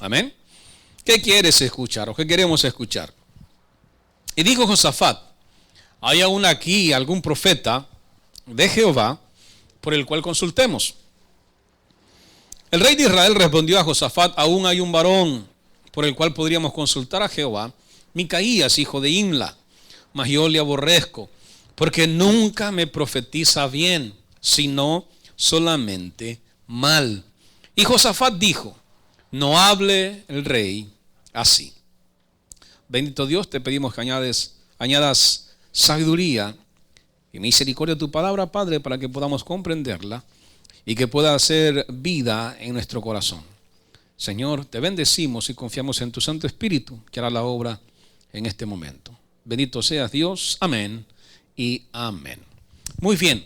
Amén. ¿Qué quieres escuchar o qué queremos escuchar? Y dijo Josafat: ¿hay aún aquí algún profeta de Jehová por el cual consultemos? El rey de Israel respondió a Josafat: aún hay un varón por el cual podríamos consultar a Jehová, Micaías, hijo de Imla, mas yo le aborrezco, porque nunca me profetiza bien, sino solamente mal. Y Josafat dijo: no hable el rey así. Bendito Dios, te pedimos que añadas sabiduría y misericordia a tu palabra, Padre, para que podamos comprenderla y que pueda hacer vida en nuestro corazón. Señor, te bendecimos y confiamos en tu Santo Espíritu, que hará la obra en este momento. Bendito seas Dios. Amén y amén. Muy bien.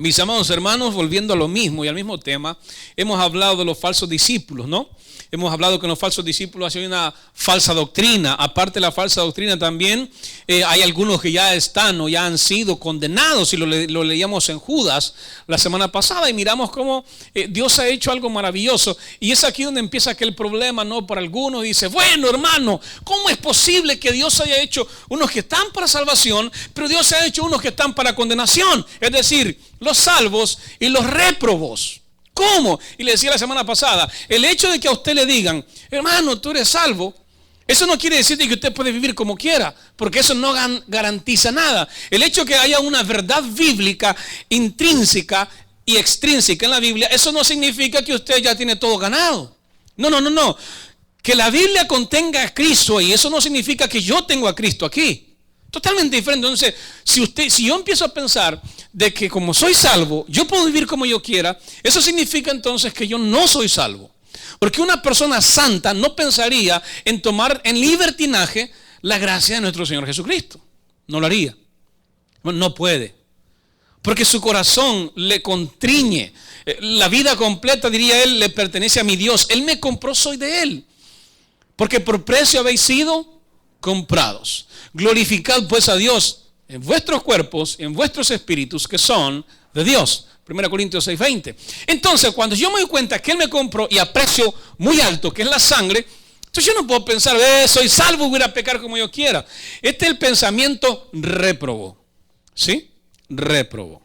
Mis amados hermanos, volviendo a lo mismo y al mismo tema, hemos hablado de los falsos discípulos, ¿no? Hemos hablado que en los falsos discípulos hay una falsa doctrina. Aparte de la falsa doctrina también hay algunos que ya están o ya han sido condenados. Y lo leíamos en Judas la semana pasada y miramos cómo Dios ha hecho algo maravilloso. Y es aquí donde empieza aquel problema, ¿no? Para algunos dice: bueno, hermano, ¿cómo es posible que Dios haya hecho unos que están para salvación, pero Dios ha hecho unos que están para condenación? Es decir, los salvos y los réprobos. ¿Cómo? Y le decía la semana pasada, el hecho de que a usted le digan: hermano, tú eres salvo, eso no quiere decir que usted puede vivir como quiera, porque eso no garantiza nada. El hecho de que haya una verdad bíblica intrínseca y extrínseca en la Biblia, eso no significa que usted ya tiene todo ganado. No. Que la Biblia contenga a Cristo y eso no significa que yo tengo a Cristo aquí. Totalmente diferente. Entonces, si yo empiezo a pensar de que como soy salvo, yo puedo vivir como yo quiera, eso significa entonces que yo no soy salvo. Porque una persona santa no pensaría en tomar en libertinaje la gracia de nuestro Señor Jesucristo. No lo haría. No puede. Porque su corazón le contriñe. La vida completa, diría él, le pertenece a mi Dios. Él me compró, soy de Él. Porque por precio habéis sido comprados. Glorificad pues a Dios en vuestros cuerpos y en vuestros espíritus que son de Dios. 1 Corintios 6:20. Entonces, cuando yo me doy cuenta que Él me compró y a precio muy alto, que es la sangre, entonces yo no puedo pensar: soy salvo, voy a pecar como yo quiera. Este es el pensamiento réprobo. ¿Sí? Réprobo.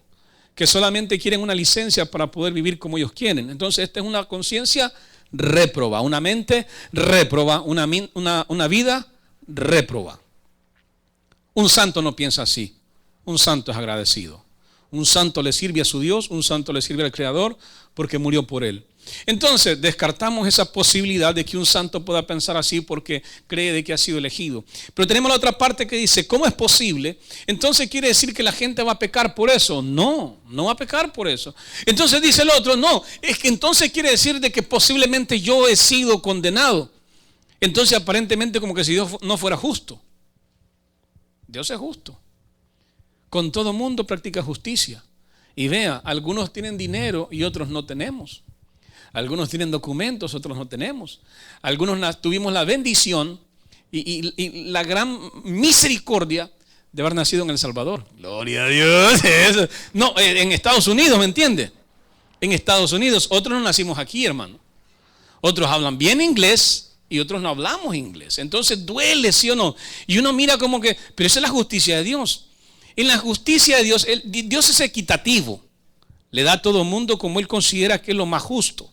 Que solamente quieren una licencia para poder vivir como ellos quieren. Entonces, esta es una conciencia réproba, una mente réproba, una vida réproba. Un santo no piensa así. Un santo es agradecido. Un santo le sirve a su Dios, un santo le sirve al Creador porque murió por él. Entonces descartamos esa posibilidad de que un santo pueda pensar así porque cree de que ha sido elegido. Pero tenemos la otra parte que dice: ¿cómo es posible? Entonces quiere decir que la gente va a pecar por eso. No va a pecar por eso. Entonces dice el otro: no, es que entonces quiere decir de que posiblemente yo he sido condenado. Entonces aparentemente como que si Dios no fuera justo. Dios es justo. Con todo mundo practica justicia. Y vea, algunos tienen dinero y otros no tenemos. Algunos tienen documentos, otros no tenemos. Algunos tuvimos la bendición y la gran misericordia de haber nacido en El Salvador. Gloria a Dios. No, en Estados Unidos, ¿me entiende? En Estados Unidos. Otros no nacimos aquí, hermano. Otros hablan bien inglés y otros no hablamos inglés. Entonces duele, ¿sí o no? Y uno mira como que, pero esa es la justicia de Dios. En la justicia de Dios, Dios es equitativo. Le da a todo mundo como Él considera que es lo más justo.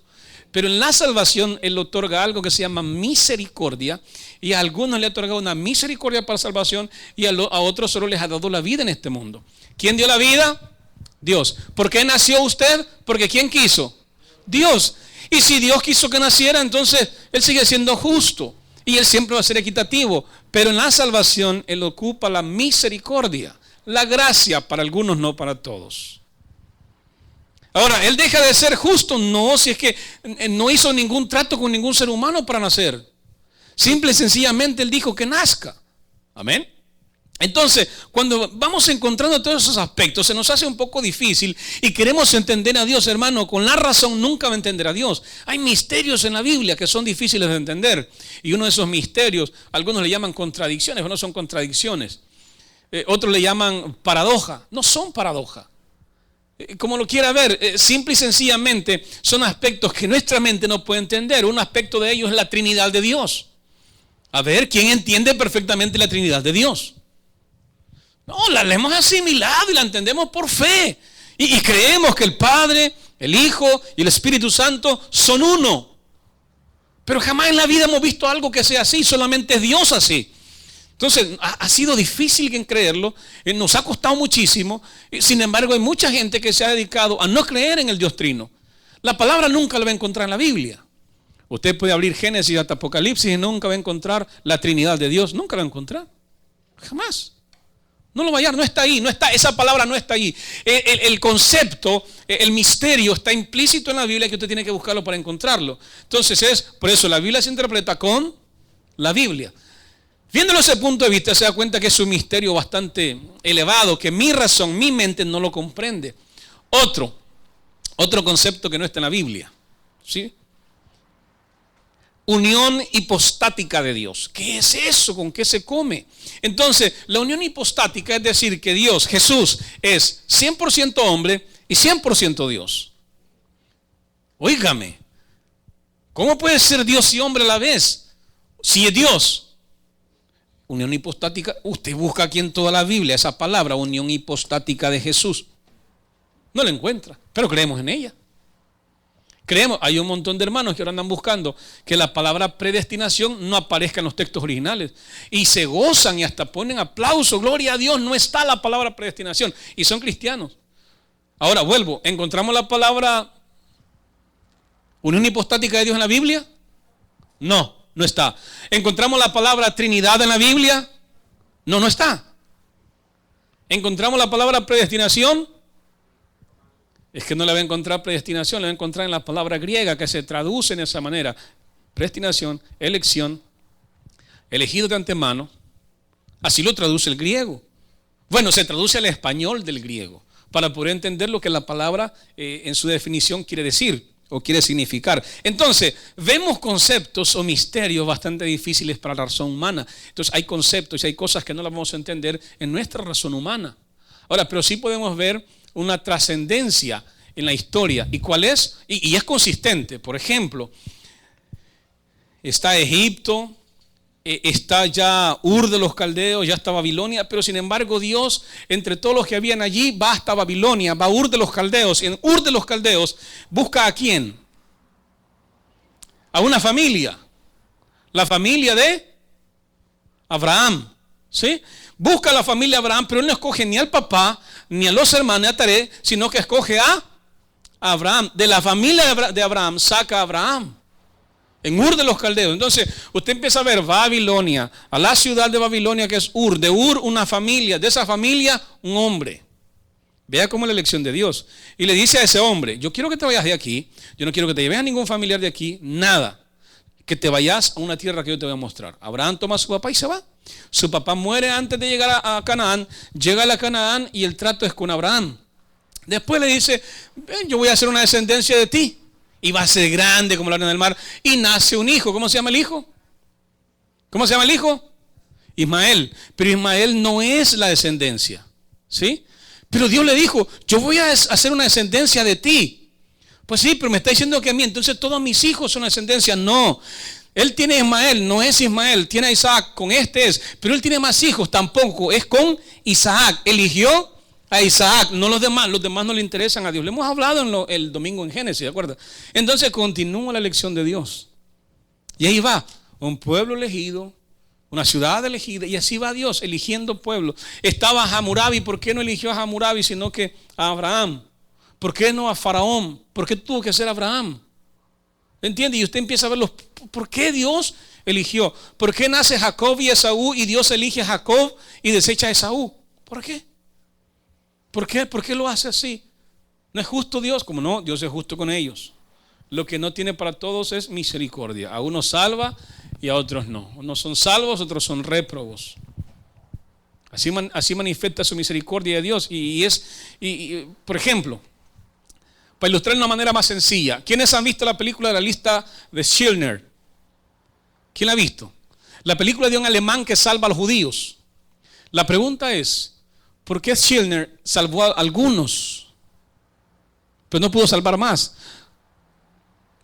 Pero en la salvación Él otorga algo que se llama misericordia. Y a algunos le ha otorgado una misericordia para salvación y a otros solo les ha dado la vida en este mundo. ¿Quién dio la vida? Dios. ¿Por qué nació usted? Porque ¿quién quiso? Dios. Y si Dios quiso que naciera, entonces Él sigue siendo justo. Y Él siempre va a ser equitativo. Pero en la salvación Él ocupa la misericordia. La gracia para algunos, no para todos. Ahora, ¿Él deja de ser justo? No, si es que no hizo ningún trato con ningún ser humano para nacer. Simple y sencillamente Él dijo que nazca. Amén. Entonces, cuando vamos encontrando todos esos aspectos, se nos hace un poco difícil y queremos entender a Dios, hermano. Con la razón nunca va a entender a Dios. Hay misterios en la Biblia que son difíciles de entender. Y uno de esos misterios, algunos le llaman contradicciones, o no son contradicciones. Otros le llaman paradoja. No son paradoja. como lo quiera ver, simple y sencillamente son aspectos que nuestra mente no puede entender. Un aspecto de ellos es la Trinidad de Dios. A ver, ¿quién entiende perfectamente la Trinidad de Dios? No, la hemos asimilado y la entendemos por fe. Y creemos que el Padre, el Hijo y el Espíritu Santo son uno. Pero jamás en la vida hemos visto algo que sea así, solamente es Dios así. Entonces, ha sido difícil en creerlo, nos ha costado muchísimo. Sin embargo, hay mucha gente que se ha dedicado a no creer en el Dios Trino. La palabra nunca la va a encontrar en la Biblia. Usted puede abrir Génesis hasta Apocalipsis y nunca va a encontrar la Trinidad de Dios. Nunca la va a encontrar. Jamás. No lo va a hallar, no está ahí, esa palabra no está ahí. El concepto, el misterio está implícito en la Biblia que usted tiene que buscarlo para encontrarlo. Entonces por eso la Biblia se interpreta con la Biblia. Viéndolo desde ese punto de vista se da cuenta que es un misterio bastante elevado, que mi razón, mi mente no lo comprende. Otro concepto que no está en la Biblia, ¿sí? Unión hipostática de Dios. ¿Qué es eso? ¿Con qué se come? Entonces, la unión hipostática es decir que Dios, Jesús, es 100% hombre y 100% Dios. Óigame, ¿cómo puede ser Dios y hombre a la vez? Si es Dios. Unión hipostática, usted busca aquí en toda la Biblia esa palabra, unión hipostática de Jesús. No la encuentra, pero creemos en ella. Creemos, hay un montón de hermanos que ahora andan buscando que la palabra predestinación no aparezca en los textos originales. Y se gozan y hasta ponen aplauso, gloria a Dios, no está la palabra predestinación. Y son cristianos. Ahora vuelvo, ¿encontramos la palabra unión hipostática de Dios en la Biblia? No, no está. ¿Encontramos la palabra Trinidad en la Biblia? No, no está. ¿Encontramos la palabra predestinación? Es que no la va a encontrar predestinación, la va a encontrar en la palabra griega que se traduce en esa manera. Predestinación, elección, elegido de antemano. Así lo traduce el griego. Bueno, se traduce al español del griego para poder entender lo que la palabra en su definición quiere decir o quiere significar. Entonces, vemos conceptos o misterios bastante difíciles para la razón humana. Entonces, hay conceptos y hay cosas que no las vamos a entender en nuestra razón humana. Ahora, pero sí podemos ver una trascendencia en la historia. ¿Y cuál es? Y es consistente. Por ejemplo, está Egipto, está ya Ur de los Caldeos, ya está Babilonia, pero sin embargo Dios, entre todos los que habían allí, va hasta Babilonia, va a Ur de los Caldeos. En Ur de los Caldeos, ¿busca a quién? A una familia. La familia de Abraham. ¿Sí? Busca a la familia de Abraham, pero él no escoge ni al papá, ni a los hermanos, ni a Taré, sino que escoge a Abraham. De la familia de Abraham saca a Abraham. En Ur de los Caldeos. Entonces, usted empieza a ver Babilonia, a la ciudad de Babilonia que es Ur. De Ur una familia, de esa familia un hombre. Vea cómo es la elección de Dios. Y le dice a ese hombre, yo quiero que te vayas de aquí, yo no quiero que te lleves a ningún familiar de aquí, nada. Que te vayas a una tierra que yo te voy a mostrar. Abraham toma a su papá y se va. Su papá muere antes de llegar a Canaán, llega a la Canaán y el trato es con Abraham. Después le dice, ven, yo voy a hacer una descendencia de ti y va a ser grande como la arena del mar. Y nace un hijo. ¿Cómo se llama el hijo? ¿Cómo se llama el hijo? Ismael. Pero Ismael no es la descendencia, ¿sí? Pero Dios le dijo, yo voy a hacer una descendencia de ti. Pues sí, pero me está diciendo que a mí, entonces todos mis hijos son descendencia. No. Él tiene a Ismael, no es Ismael, tiene a Isaac, con este es, pero él tiene más hijos, tampoco, es con Isaac, eligió a Isaac, no los demás no le interesan a Dios. Le hemos hablado el domingo en Génesis, ¿de acuerdo? Entonces continúa la elección de Dios. Y ahí va, un pueblo elegido, una ciudad elegida, y así va Dios, eligiendo pueblos. Estaba Hammurabi, ¿por qué no eligió a Hammurabi, sino que a Abraham? ¿Por qué no a Faraón? ¿Por qué tuvo que ser Abraham? ¿Entiende? Y usted empieza a ver ¿por qué Dios eligió? ¿Por qué nace Jacob y Esaú y Dios elige a Jacob y desecha a Esaú? ¿Por qué? ¿Por qué? ¿Por qué lo hace así? ¿No es justo Dios? Como no, Dios es justo con ellos. Lo que no tiene para todos es misericordia. A unos salva y a otros no. Unos son salvos, otros son réprobos. Así manifiesta su misericordia de Dios. Por ejemplo, para ilustrar de una manera más sencilla, ¿quiénes han visto la película de la lista de Schindler? ¿Quién la ha visto? La película de un alemán que salva a los judíos. La pregunta es, ¿por qué Schindler salvó a algunos pero no pudo salvar más.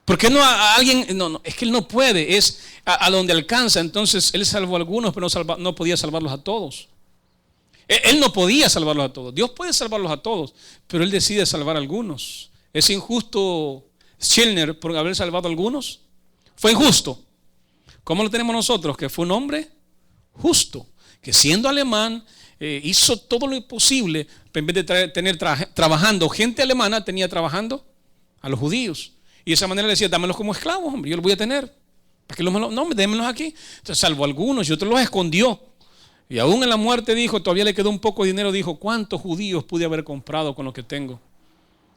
¿Por qué no a alguien? No, es que él no puede, es a donde alcanza. Entonces él salvó a algunos, pero no podía salvarlos a todos. Él no podía salvarlos a todos. Dios puede salvarlos a todos, pero él decide salvar a algunos. ¿Es injusto Schellner por haber salvado a algunos? Fue injusto. ¿Cómo lo tenemos nosotros? Que fue un hombre justo, que siendo alemán hizo todo lo posible. En vez de tener trabajando gente alemana, tenía trabajando a los judíos. Y de esa manera le decía, dámelos como esclavos, hombre, yo los voy a tener. ¿Para qué no, démelos aquí? Entonces salvó a algunos y otros los escondió. Y aún en la muerte dijo, todavía le quedó un poco de dinero, dijo, ¿cuántos judíos pude haber comprado con lo que tengo?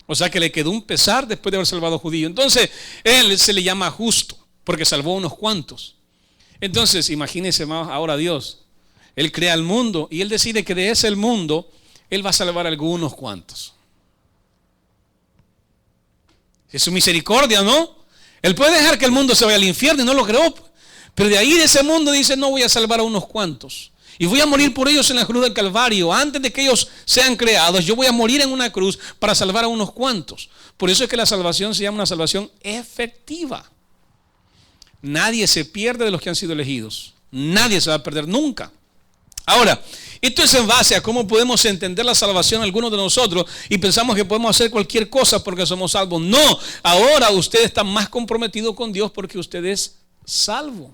O sea que le quedó un pesar después de haber salvado a judíos. Entonces él se le llama justo, porque salvó a unos cuantos. Entonces imagínense más ahora Dios. Él crea el mundo y él decide que de ese mundo él va a salvar a algunos cuantos. Es su misericordia, ¿no? Él puede dejar que el mundo se vaya al infierno y no lo creó. Pero de ahí de ese mundo dice, no, voy a salvar a unos cuantos. Y voy a morir por ellos en la cruz del Calvario. Antes de que ellos sean creados, yo voy a morir en una cruz para salvar a unos cuantos. Por eso es que la salvación se llama una salvación efectiva. Nadie se pierde de los que han sido elegidos. Nadie se va a perder nunca. Ahora, esto es en base a cómo podemos entender la salvación algunos de nosotros y pensamos que podemos hacer cualquier cosa porque somos salvos. No, ahora usted está más comprometido con Dios porque usted es salvo.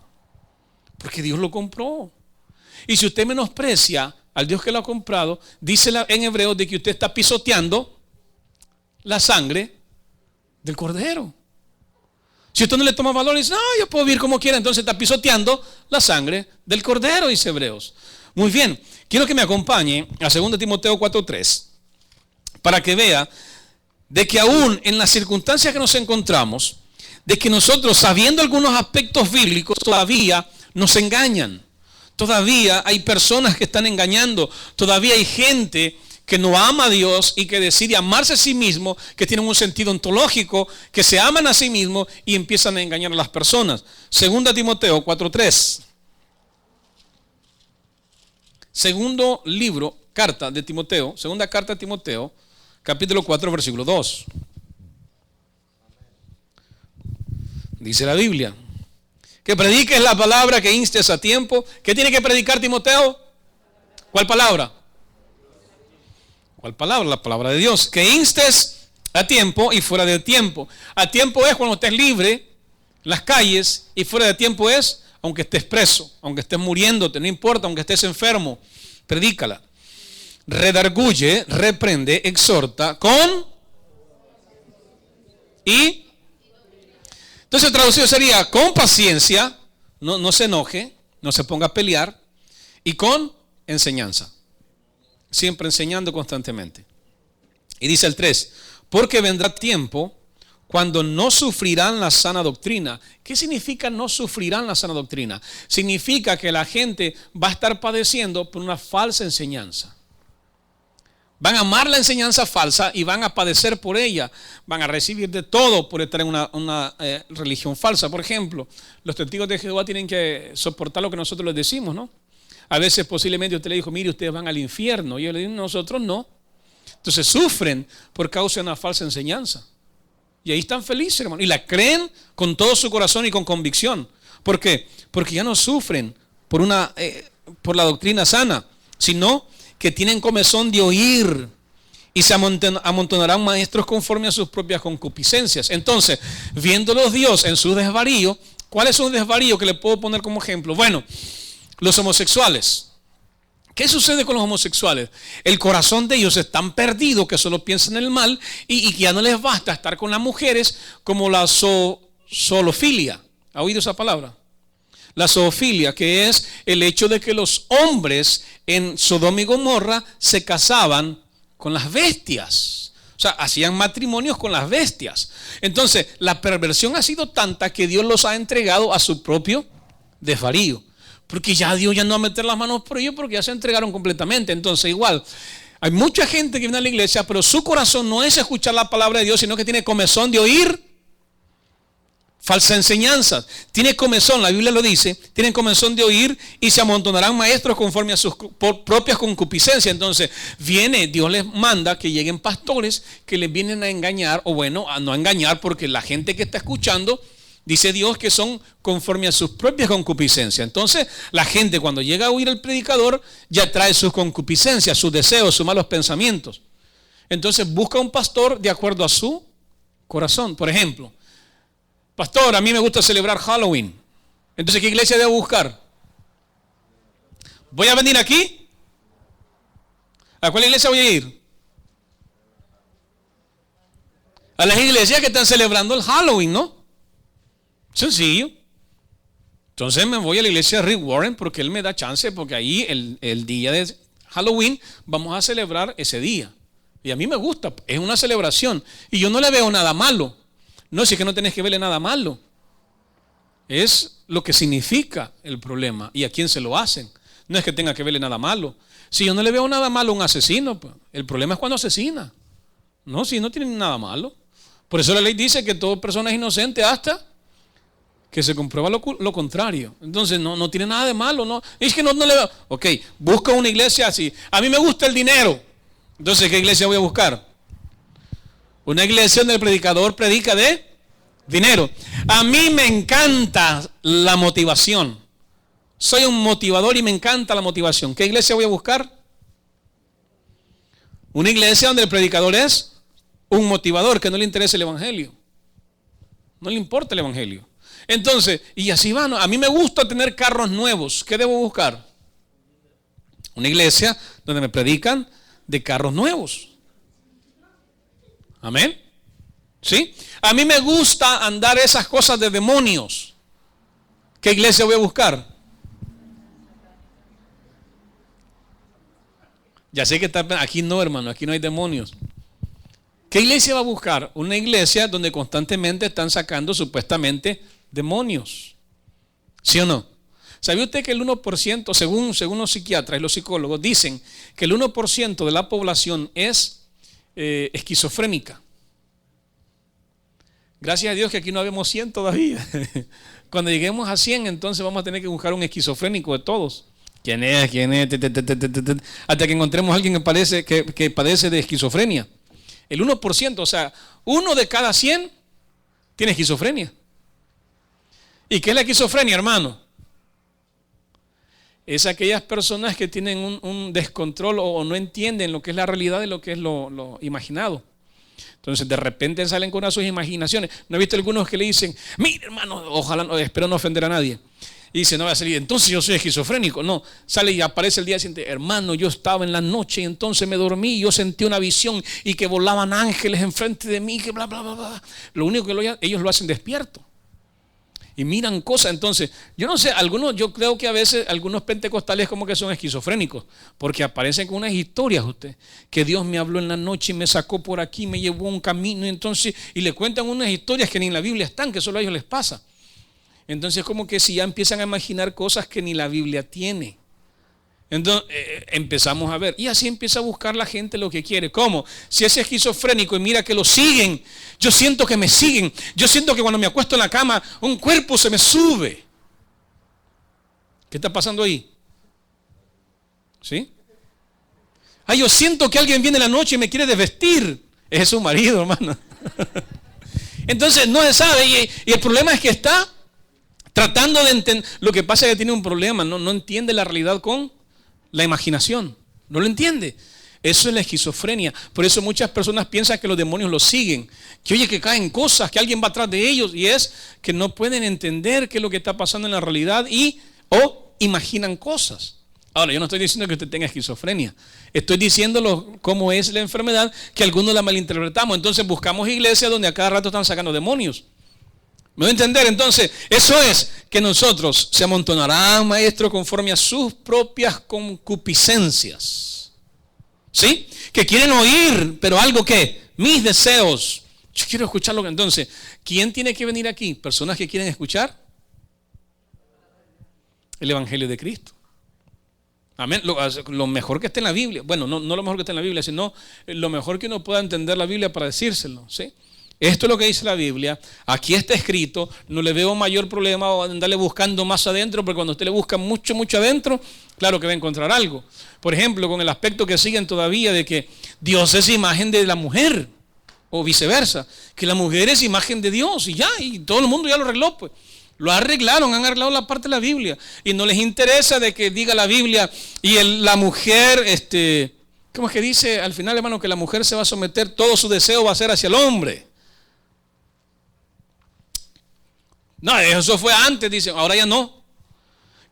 Porque Dios lo compró. Y si usted menosprecia al Dios que lo ha comprado, dice en Hebreos de que usted está pisoteando la sangre del Cordero. Si usted no le toma valor y dice, no, yo puedo vivir como quiera, entonces está pisoteando la sangre del Cordero, dice Hebreos. Muy bien, quiero que me acompañe a 2 Timoteo 4:3 para que vea de que aún en las circunstancias que nos encontramos, de que nosotros sabiendo algunos aspectos bíblicos todavía nos engañan. Todavía hay personas que están engañando, todavía hay gente que no ama a Dios y que decide amarse a sí mismo, que tienen un sentido ontológico, que se aman a sí mismos y empiezan a engañar a las personas. 2 Timoteo 4:3. Segundo libro, carta de Timoteo, segunda carta de Timoteo, capítulo 4, versículo 2. Dice la Biblia, que prediques la palabra, que instes a tiempo. ¿Qué tiene que predicar Timoteo? ¿Cuál palabra? ¿Cuál palabra? La palabra de Dios. Que instes a tiempo y fuera de tiempo. A tiempo es cuando estés libre en las calles, y fuera de tiempo es aunque estés preso, aunque estés muriéndote, no importa, aunque estés enfermo, predícala. Redarguye, reprende, exhorta con y. Entonces traducido sería con paciencia, no se enoje, no se ponga a pelear, y con enseñanza. Siempre enseñando constantemente. Y dice el 3, porque vendrá tiempo cuando no sufrirán la sana doctrina. ¿Qué significa no sufrirán la sana doctrina? Significa que la gente va a estar padeciendo por una falsa enseñanza. Van a amar la enseñanza falsa y van a padecer por ella. Van a recibir de todo por estar en una religión falsa. Por ejemplo, los testigos de Jehová tienen que soportar lo que nosotros les decimos, ¿no? A veces posiblemente usted le dijo, mire, ustedes van al infierno. Y ellos le dicen, nosotros no. Entonces sufren por causa de una falsa enseñanza. Y ahí están felices, hermano. Y la creen con todo su corazón y con convicción. ¿Por qué? Porque ya no sufren por la doctrina sana, sino que tienen comezón de oír y se amontonarán maestros conforme a sus propias concupiscencias. Entonces, viéndolos Dios en su desvarío, ¿cuál es un desvarío que le puedo poner como ejemplo? Bueno, los homosexuales. ¿Qué sucede con los homosexuales? El corazón de ellos es tan perdido que solo piensan en el mal y que ya no les basta estar con las mujeres como la zoofilia. ¿Ha oído esa palabra? La zoofilia, que es el hecho de que los hombres en Sodoma y Gomorra se casaban con las bestias. O sea, hacían matrimonios con las bestias. Entonces, la perversión ha sido tanta que Dios los ha entregado a su propio desvarío. Porque ya Dios ya no va a meter las manos por ellos porque ya se entregaron completamente. Entonces, igual, hay mucha gente que viene a la iglesia, pero su corazón no es escuchar la palabra de Dios, sino que tiene comezón de oír falsas enseñanzas. Tiene comezón, la Biblia lo dice, tienen comezón de oír y se amontonarán maestros conforme a sus propias concupiscencias. Entonces viene, Dios les manda que lleguen pastores que les vienen a engañar, o bueno, a no engañar, porque la gente que está escuchando, dice Dios que son conforme a sus propias concupiscencias. Entonces la gente cuando llega a oír al predicador ya trae sus concupiscencias, sus deseos, sus malos pensamientos. Entonces busca un pastor de acuerdo a su corazón. Por ejemplo, pastor, a mí me gusta celebrar Halloween. Entonces, ¿qué iglesia debo buscar? ¿Voy a venir aquí? ¿A cuál iglesia voy a ir? A las iglesias que están celebrando el Halloween, ¿no? Sencillo. Entonces me voy a la iglesia de Rick Warren porque él me da chance, porque ahí el día de Halloween vamos a celebrar ese día. Y a mí me gusta, es una celebración. Y yo no le veo nada malo. No, si es que no tenés que verle nada malo. Es lo que significa el problema y a quién se lo hacen. No es que tenga que verle nada malo. Si yo no le veo nada malo a un asesino, pues, el problema es cuando asesina. No, si no tiene nada malo. Por eso la ley dice que toda persona es inocente hasta que se comprueba lo contrario. Entonces no tiene nada de malo. No, es que no le veo. Ok, busca una iglesia así. A mí me gusta el dinero. Entonces, ¿qué iglesia voy a buscar? Una iglesia donde el predicador predica de dinero. A mí me encanta la motivación. Soy un motivador y me encanta la motivación. ¿Qué iglesia voy a buscar? Una iglesia donde el predicador es un motivador, que no le interesa el evangelio. No le importa el evangelio. Entonces, y así va, ¿no? A mí me gusta tener carros nuevos. ¿Qué debo buscar? Una iglesia donde me predican de carros nuevos. Amén. ¿Sí? A mí me gusta andar esas cosas de demonios. ¿Qué iglesia voy a buscar? Ya sé que está, aquí no, hermano, aquí no hay demonios. ¿Qué iglesia va a buscar? Una iglesia donde constantemente están sacando supuestamente demonios. ¿Sí o no? ¿Sabía usted que el 1%, según los psiquiatras y los psicólogos, dicen que el 1% de la población es esquizofrénica? Gracias a Dios que aquí no habemos 100 todavía. Cuando lleguemos a 100, entonces vamos a tener que buscar un esquizofrénico de todos. ¿Quién es? Hasta que encontremos a alguien que padece de esquizofrenia. El 1%, o sea, 1 de cada 100 tiene esquizofrenia. ¿Y qué es la esquizofrenia, hermano? Es aquellas personas que tienen un descontrol o no entienden lo que es la realidad de lo que es lo imaginado. Entonces de repente salen con sus imaginaciones. ¿No he visto algunos que le dicen, mire hermano, ojalá, espero no ofender a nadie? Y dice, no va a salir, entonces yo soy esquizofrénico. No, sale y aparece el día siguiente, hermano, yo estaba en la noche y entonces me dormí y yo sentí una visión y que volaban ángeles enfrente de mí, que bla, bla, bla, bla. Lo único que ellos lo hacen despierto. Y miran cosas. Entonces, yo no sé, yo creo que a veces algunos pentecostales como que son esquizofrénicos, porque aparecen con unas historias usted, que Dios me habló en la noche y me sacó por aquí, me llevó a un camino, y le cuentan unas historias que ni en la Biblia están, que solo a ellos les pasa. Entonces como que si ya empiezan a imaginar cosas que ni la Biblia tiene. Entonces empezamos a ver, y así empieza a buscar la gente lo que quiere. ¿Cómo? Si es esquizofrénico y mira que lo siguen, yo siento que me siguen, yo siento que cuando me acuesto en la cama un cuerpo se me sube. ¿Qué está pasando ahí? ¿Sí? Ay, yo siento que alguien viene en la noche y me quiere desvestir. Es su marido, hermano. Entonces no se sabe, y el problema es que está tratando de entender. Lo que pasa es que tiene un problema, no entiende la realidad con la imaginación, no lo entiende. Eso es la esquizofrenia. Por eso muchas personas piensan que los demonios los siguen, que oye que caen cosas, que alguien va atrás de ellos, y es que no pueden entender qué es lo que está pasando en la realidad o imaginan cosas. Ahora, yo no estoy diciendo que usted tenga esquizofrenia, estoy diciéndolo cómo es la enfermedad, que algunos la malinterpretamos. Entonces buscamos iglesias donde a cada rato están sacando demonios. ¿Me voy a entender? Entonces, eso es que nosotros se amontonarán, maestro, conforme a sus propias concupiscencias. ¿Sí? Que quieren oír, pero algo que, mis deseos. Yo quiero escucharlo. Entonces, ¿quién tiene que venir aquí? Personas que quieren escuchar el Evangelio de Cristo. Amén. Lo mejor que está en la Biblia. Bueno, no lo mejor que está en la Biblia, sino lo mejor que uno pueda entender la Biblia para decírselo. ¿Sí? Esto es lo que dice la Biblia, aquí está escrito, no le veo mayor problema a andarle buscando más adentro, porque cuando usted le busca mucho, mucho adentro, claro que va a encontrar algo. Por ejemplo, con el aspecto que siguen todavía de que Dios es imagen de la mujer, o viceversa, que la mujer es imagen de Dios, y ya, y todo el mundo ya lo arregló, pues. Lo arreglaron, han arreglado la parte de la Biblia, y no les interesa de que diga la Biblia, y la mujer, ¿cómo es que dice al final, hermano, que la mujer se va a someter, todo su deseo va a ser hacia el hombre? No, eso fue antes, dice, ahora ya no.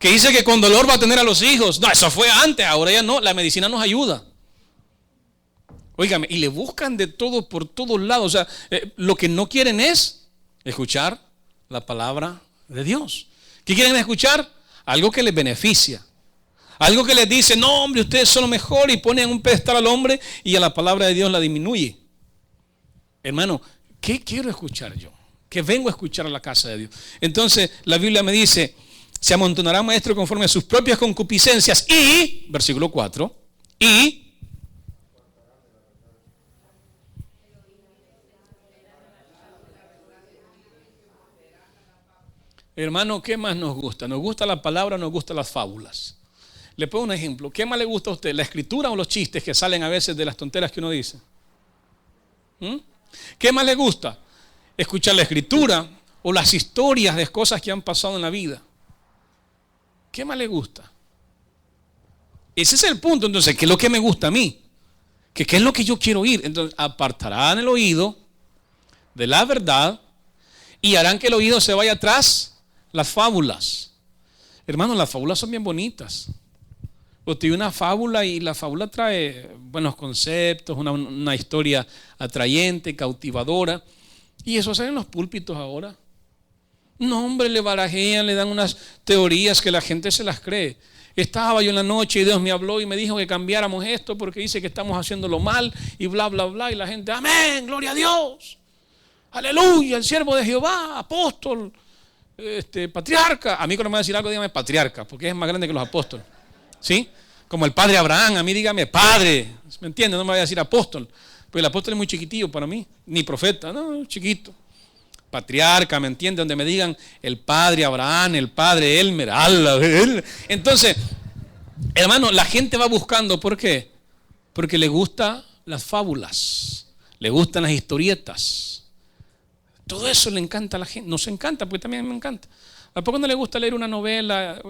Que dice que con dolor va a tener a los hijos. No, eso fue antes, ahora ya no. La medicina nos ayuda. Óigame, y le buscan de todo por todos lados. O sea, lo que no quieren es escuchar la palabra de Dios. ¿Qué quieren escuchar? Algo que les beneficia. Algo que les dice, no hombre, ustedes son lo mejor, y ponen un pedestal al hombre y a la palabra de Dios la disminuye. Hermano, ¿qué quiero escuchar yo? Que vengo a escuchar a la casa de Dios. Entonces la Biblia me dice, se amontonará maestro conforme a sus propias concupiscencias y, versículo 4, y hermano, ¿qué más nos gusta? ¿Nos gusta la palabra o nos gustan las fábulas? Le pongo un ejemplo. ¿Qué más le gusta a usted? ¿La escritura o los chistes que salen a veces de las tonteras que uno dice? ¿Qué más le gusta? ¿Escuchar la escritura o las historias de cosas que han pasado en la vida? ¿Qué más le gusta? Ese es el punto. Entonces, ¿qué es lo que me gusta a mí? ¿Qué es lo que yo quiero oír? Entonces, apartarán el oído de la verdad y harán que el oído se vaya atrás las fábulas. Hermanos, las fábulas son bien bonitas. Usted ve una fábula y la fábula trae buenos conceptos, una historia atrayente, cautivadora. Y eso sale en los púlpitos ahora. No, hombre, le barajean, le dan unas teorías que la gente se las cree. Estaba yo en la noche y Dios me habló y me dijo que cambiáramos esto porque dice que estamos haciéndolo mal y bla, bla, bla. Y la gente, amén, gloria a Dios. Aleluya, el siervo de Jehová, apóstol, patriarca. A mí cuando me va a decir algo, dígame patriarca, porque es más grande que los apóstoles. ¿Sí? Como el padre Abraham, a mí dígame padre. ¿Me entiende? No me vaya a decir apóstol. Pues el apóstol es muy chiquitillo para mí, ni profeta, no, chiquito. Patriarca, ¿me entiende? Donde me digan el padre Abraham, el padre Elmer, entonces, hermano, la gente va buscando, ¿por qué? Porque le gustan las fábulas, le gustan las historietas. Todo eso le encanta a la gente, nos encanta, porque también me encanta. ¿A poco no le gusta leer una novela?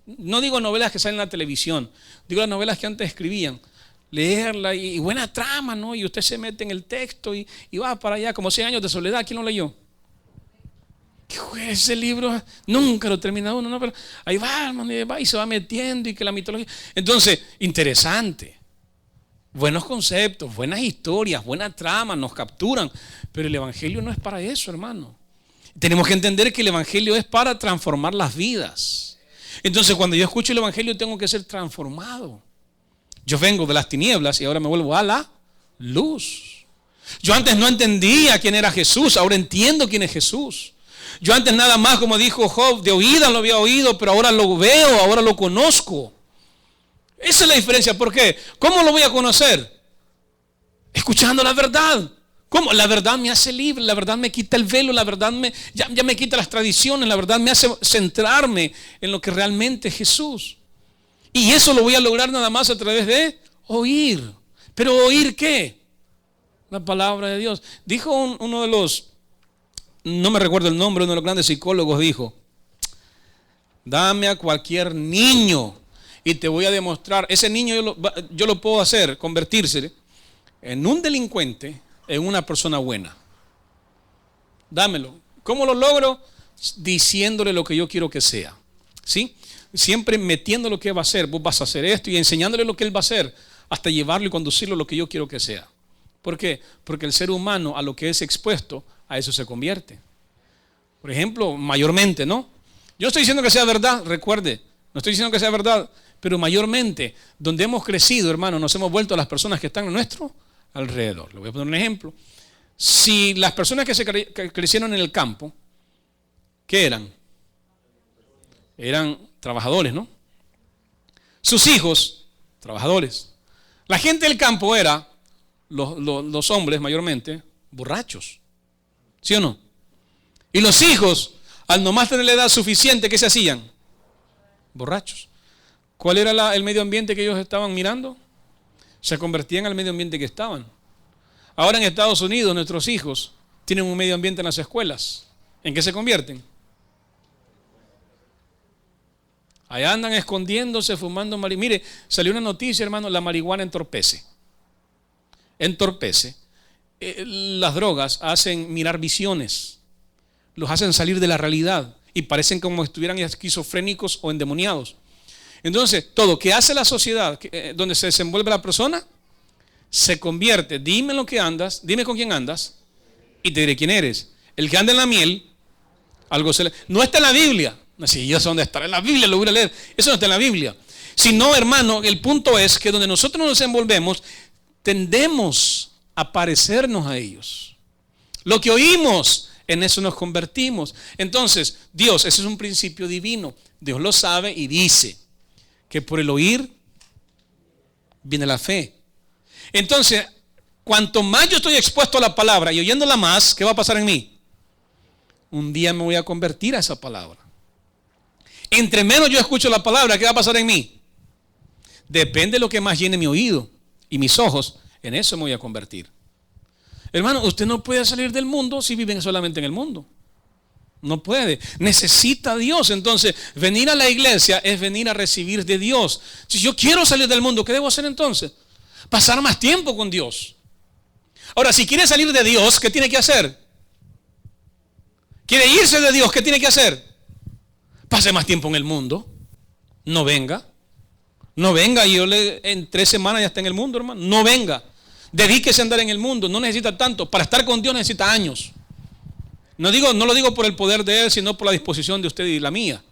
No digo novelas que salen en la televisión, digo las novelas que antes escribían. Leerla y buena trama, ¿no? Y usted se mete en el texto y va para allá, como 100 años de soledad. ¿Quién lo leyó? Ese libro nunca lo termina uno, ¿no? Pero ahí va, hermano, y se va metiendo y que la mitología. Entonces, interesante. Buenos conceptos, buenas historias, buena trama, nos capturan. Pero el evangelio no es para eso, hermano. Tenemos que entender que el evangelio es para transformar las vidas. Entonces, cuando yo escucho el evangelio, tengo que ser transformado. Yo vengo de las tinieblas y ahora me vuelvo a la luz. Yo antes no entendía quién era Jesús, ahora entiendo quién es Jesús. Yo antes nada más, como dijo Job, de oídas lo había oído, pero ahora lo veo, ahora lo conozco. Esa es la diferencia. ¿Por qué? ¿Cómo lo voy a conocer? Escuchando la verdad. ¿Cómo? La verdad me hace libre, la verdad me quita el velo, la verdad ya me quita las tradiciones, la verdad me hace centrarme en lo que realmente es Jesús. Y eso lo voy a lograr nada más a través de oír. ¿Pero oír qué? La palabra de Dios. Dijo uno de los, no me recuerdo el nombre, uno de los grandes psicólogos dijo, dame a cualquier niño y te voy a demostrar, ese niño yo lo puedo hacer, convertirse en un delincuente, en una persona buena. Dámelo. ¿Cómo lo logro? Diciéndole lo que yo quiero que sea. ¿Sí? Siempre metiendo lo que va a hacer. Vos vas a hacer esto y enseñándole lo que él va a hacer hasta llevarlo y conducirlo a lo que yo quiero que sea. ¿Por qué? Porque el ser humano a lo que es expuesto, a eso se convierte. Por ejemplo, mayormente, ¿no? Yo estoy diciendo que sea verdad, recuerde, no estoy diciendo que sea verdad, pero mayormente, donde hemos crecido, hermano, nos hemos vuelto a las personas que están a nuestro alrededor. Le voy a poner un ejemplo. Si las personas que crecieron en el campo, ¿qué eran? Eran trabajadores, ¿no? Sus hijos, trabajadores. La gente del campo era, los hombres mayormente, borrachos. ¿Sí o no? Y los hijos, al nomás tener la edad suficiente, ¿qué se hacían? Borrachos. ¿Cuál era el medio ambiente que ellos estaban mirando? Se convertían al medio ambiente que estaban. Ahora en Estados Unidos nuestros hijos tienen un medio ambiente en las escuelas. ¿En qué se convierten? Allá andan escondiéndose, fumando marihuana. Mire, salió una noticia, hermano, la marihuana entorpece. Entorpece. Las drogas hacen mirar visiones. Los hacen salir de la realidad y parecen como si estuvieran esquizofrénicos o endemoniados. Entonces, todo que hace la sociedad, donde se desenvuelve la persona, se convierte. Dime lo que andas, dime con quién andas y te diré quién eres. El que anda en la miel, algo se le... No está en la Biblia. No sé, yo sé dónde está en la Biblia, lo voy a leer. Eso no está en la Biblia. Sino, hermano, el punto es que donde nosotros nos desenvolvemos, tendemos a parecernos a ellos. Lo que oímos, en eso nos convertimos. Entonces, Dios, ese es un principio divino. Dios lo sabe y dice que por el oír viene la fe. Entonces, cuanto más yo estoy expuesto a la palabra y oyéndola más, ¿qué va a pasar en mí? Un día me voy a convertir a esa palabra. Entre menos yo escucho la palabra, ¿qué va a pasar en mí? Depende de lo que más llene mi oído y mis ojos, en eso me voy a convertir. Hermano, usted no puede salir del mundo si vive solamente en el mundo. No puede. Necesita a Dios. Entonces, venir a la iglesia es venir a recibir de Dios. Si yo quiero salir del mundo, ¿qué debo hacer entonces? Pasar más tiempo con Dios. Ahora, si quiere salir de Dios, ¿qué tiene que hacer? ¿Quiere irse de Dios? ¿Qué tiene que hacer? Pase más tiempo en el mundo. No venga. No venga y en 3 semanas ya está en el mundo, hermano. No venga. Dedíquese a andar en el mundo. No necesita tanto. Para estar con Dios necesita años. No lo digo por el poder de Él, sino por la disposición de usted y la mía.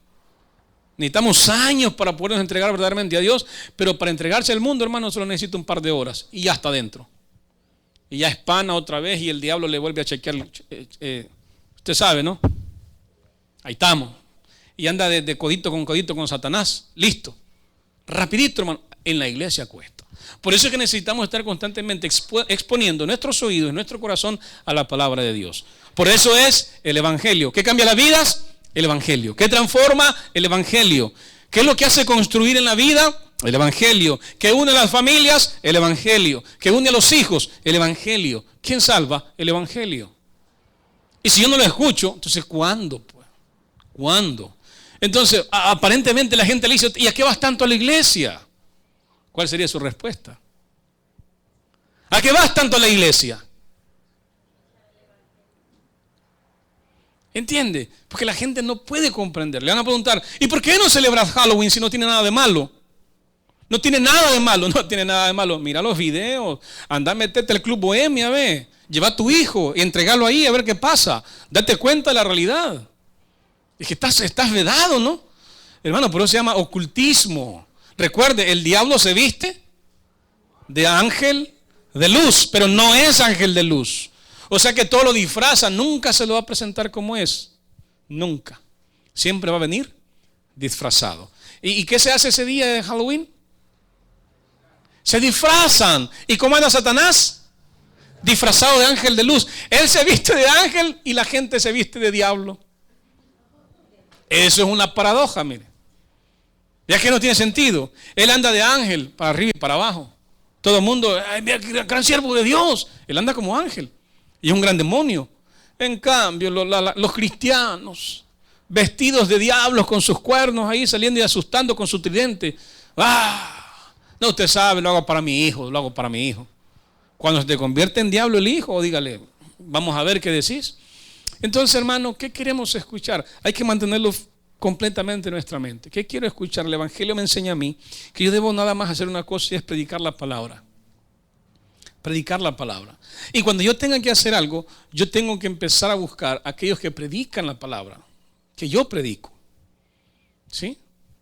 Necesitamos años para podernos entregar verdaderamente a Dios, pero para entregarse al mundo, hermano, solo necesita un par de horas y ya está dentro. Y ya es pana otra vez y el diablo le vuelve a chequear. Usted sabe, ¿no? Ahí estamos. Y anda de codito con Satanás. Listo. Rapidito, hermano. En la iglesia cuesta. Por eso es que necesitamos estar constantemente exponiendo nuestros oídos y nuestro corazón a la palabra de Dios. Por eso es el Evangelio. ¿Qué cambia las vidas? El Evangelio. ¿Qué transforma? El Evangelio. ¿Qué es lo que hace construir en la vida? El Evangelio. ¿Qué une a las familias? El Evangelio. ¿Qué une a los hijos? El Evangelio. ¿Quién salva? El Evangelio. Y si yo no lo escucho, entonces ¿cuándo? Pues? ¿Cuándo? Entonces, aparentemente la gente le dice, ¿y a qué vas tanto a la iglesia? ¿Cuál sería su respuesta? ¿A qué vas tanto a la iglesia? ¿Entiende? Porque la gente no puede comprender. Le van a preguntar, ¿y por qué no celebras Halloween si no tiene nada de malo? No tiene nada de malo, no tiene nada de malo. Mira los videos, anda a meterte al Club Bohemia, ve. Lleva a tu hijo y entregalo ahí a ver qué pasa. Date cuenta de la realidad. Es que estás vedado, ¿no? Hermano, por eso se llama ocultismo. Recuerde, el diablo se viste de ángel de luz, pero no es ángel de luz. O sea que todo lo disfraza, nunca se lo va a presentar como es. Nunca. Siempre va a venir disfrazado. ¿Y qué se hace ese día de Halloween? Se disfrazan. ¿Y cómo anda Satanás? Disfrazado de ángel de luz. Él se viste de ángel y la gente se viste de diablo. Eso es una paradoja, mire. Ya que no tiene sentido. Él anda de ángel para arriba y para abajo. Todo el mundo, ay, mira, gran siervo de Dios. Él anda como ángel. Y es un gran demonio. En cambio, los cristianos, vestidos de diablos con sus cuernos ahí, saliendo y asustando con su tridente. No, usted sabe, lo hago para mi hijo, lo hago para mi hijo. Cuando se te convierte en diablo el hijo, dígale, vamos a ver qué decís. Entonces, hermano, ¿qué queremos escuchar? Hay que mantenerlo completamente en nuestra mente. ¿Qué quiero escuchar? El Evangelio me enseña a mí que yo debo nada más hacer una cosa y es predicar la palabra. Predicar la palabra. Y cuando yo tenga que hacer algo, yo tengo que empezar a buscar a aquellos que predican la palabra, que yo predico. ¿Sí?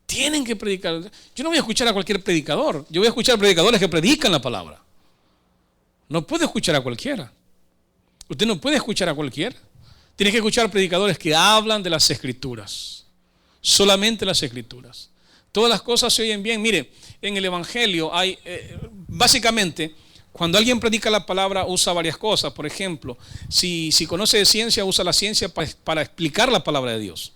Tienen que predicar. Yo no voy a escuchar a cualquier predicador. Yo voy a escuchar a predicadores que predican la palabra. No puedo escuchar a cualquiera. Usted no puede escuchar a cualquiera. Tiene que escuchar a predicadores que hablan de las Escrituras. Solamente las Escrituras. Todas las cosas se oyen bien. Mire, en el Evangelio hay, básicamente, Cuando alguien predica la palabra usa varias cosas. Por ejemplo, si conoce de ciencia, usa la ciencia para explicar la palabra de Dios.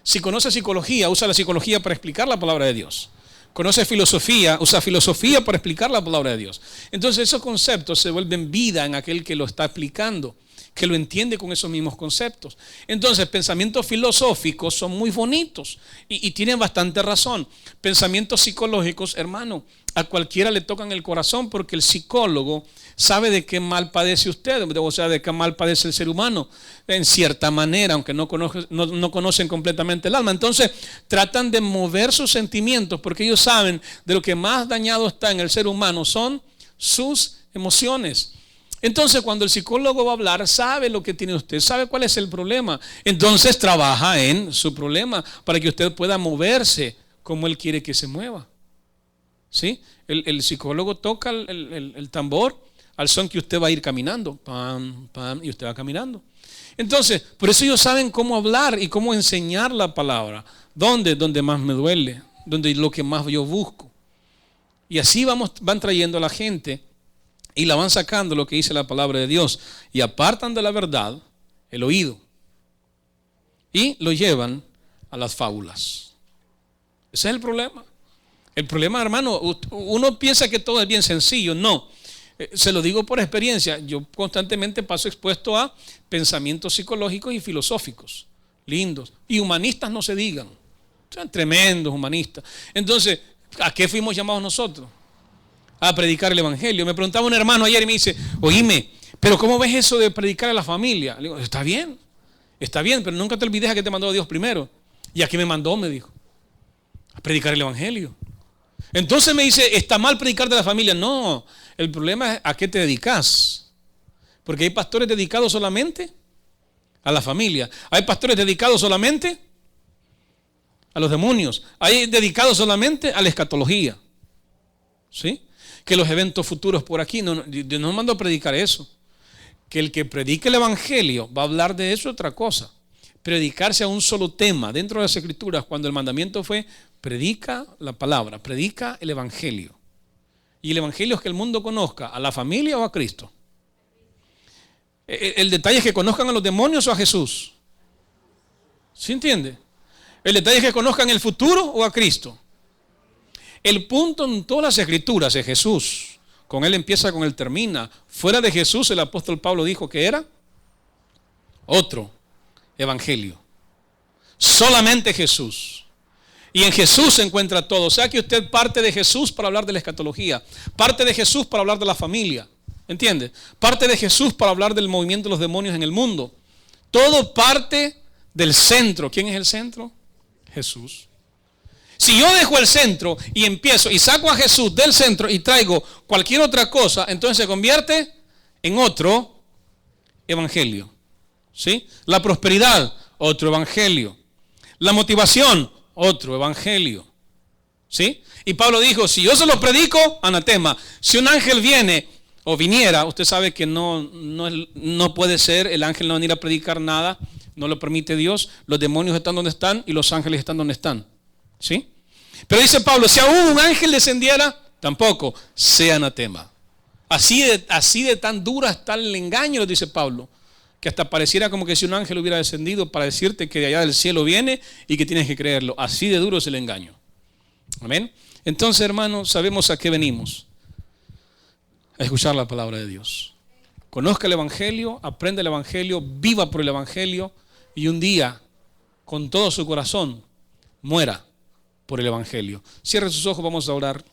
Si conoce psicología, usa la psicología para explicar la palabra de Dios. Conoce filosofía, usa filosofía para explicar la palabra de Dios. Entonces esos conceptos se vuelven vida en aquel que lo está explicando, que lo entiende con esos mismos conceptos. Entonces, pensamientos filosóficos son muy bonitos y tienen bastante razón. Pensamientos psicológicos, hermano, a cualquiera le tocan el corazón porque el psicólogo sabe de qué mal padece usted, o sea, de qué mal padece el ser humano, en cierta manera, aunque no conocen completamente el alma. Entonces, tratan de mover sus sentimientos porque ellos saben de lo que más dañado está en el ser humano son sus emociones. Entonces, cuando el psicólogo va a hablar, sabe lo que tiene usted, sabe cuál es el problema. Entonces, trabaja en su problema para que usted pueda moverse como él quiere que se mueva. ¿Sí? El psicólogo toca el tambor al son que usted va a ir caminando, pam, pam, y usted va caminando. Entonces, por eso ellos saben cómo hablar y cómo enseñar la palabra. ¿Dónde? Donde más me duele, donde lo que más yo busco. Y así van trayendo a la gente y la van sacando lo que dice la palabra de Dios y apartan de la verdad el oído y lo llevan a las fábulas. Ese es el problema. El problema, hermano, uno piensa que todo es bien sencillo. No, se lo digo por experiencia. Yo constantemente paso expuesto a pensamientos psicológicos y filosóficos, lindos, y humanistas no se digan. Son tremendos humanistas. Entonces, ¿a qué fuimos llamados nosotros? A predicar el evangelio. Me preguntaba un hermano ayer y me dice, oíme, pero ¿cómo ves eso de predicar a la familia? Le digo, está bien, pero nunca te olvides a que te mandó Dios primero. ¿Y a qué me mandó? Me dijo, a predicar el evangelio. Entonces me dice, ¿está mal predicar de la familia? No, el problema es a qué te dedicas. Porque hay pastores dedicados solamente a la familia. Hay pastores dedicados solamente a los demonios. Hay dedicados solamente a la escatología. ¿Sí? Que los eventos futuros por aquí. No, Dios no mandó a predicar eso. Que el que predique el evangelio va a hablar de eso otra cosa. Predicarse a un solo tema dentro de las escrituras cuando el mandamiento fue predica la palabra, predica el evangelio. Y el evangelio es que el mundo conozca a la familia o a Cristo. El detalle es que conozcan a los demonios o a Jesús. ¿Sí entiende? El detalle es que conozcan el futuro o a Cristo. El punto en todas las escrituras es Jesús. Con él empieza, con él termina. Fuera de Jesús, el apóstol Pablo dijo que era otro evangelio. Solamente Jesús. Y en Jesús se encuentra todo. O sea que usted parte de Jesús para hablar de la escatología. Parte de Jesús para hablar de la familia. ¿Entiende? Parte de Jesús para hablar del movimiento de los demonios en el mundo. Todo parte del centro. ¿Quién es el centro? Jesús. Si yo dejo el centro y empiezo y saco a Jesús del centro y traigo cualquier otra cosa, entonces se convierte en otro evangelio. ¿Sí? La prosperidad, otro evangelio. La motivación, otro evangelio. ¿Sí? Y Pablo dijo, si yo se lo predico, anatema. Si un ángel viene o viniera, usted sabe que no puede ser, el ángel no va a venir a predicar nada, no lo permite Dios, los demonios están donde están y los ángeles están donde están. ¿Sí? Pero dice Pablo, si aún un ángel descendiera, tampoco, sea anatema. Así de tan dura está el engaño, dice Pablo, que hasta pareciera como que si un ángel hubiera descendido para decirte que de allá del cielo viene y que tienes que creerlo. Así de duro es el engaño. Amén. Entonces, hermanos, sabemos a qué venimos. A escuchar la palabra de Dios. Conozca el evangelio, aprenda el evangelio, viva por el evangelio y un día, con todo su corazón, muera por el evangelio. Cierre sus ojos, vamos a orar.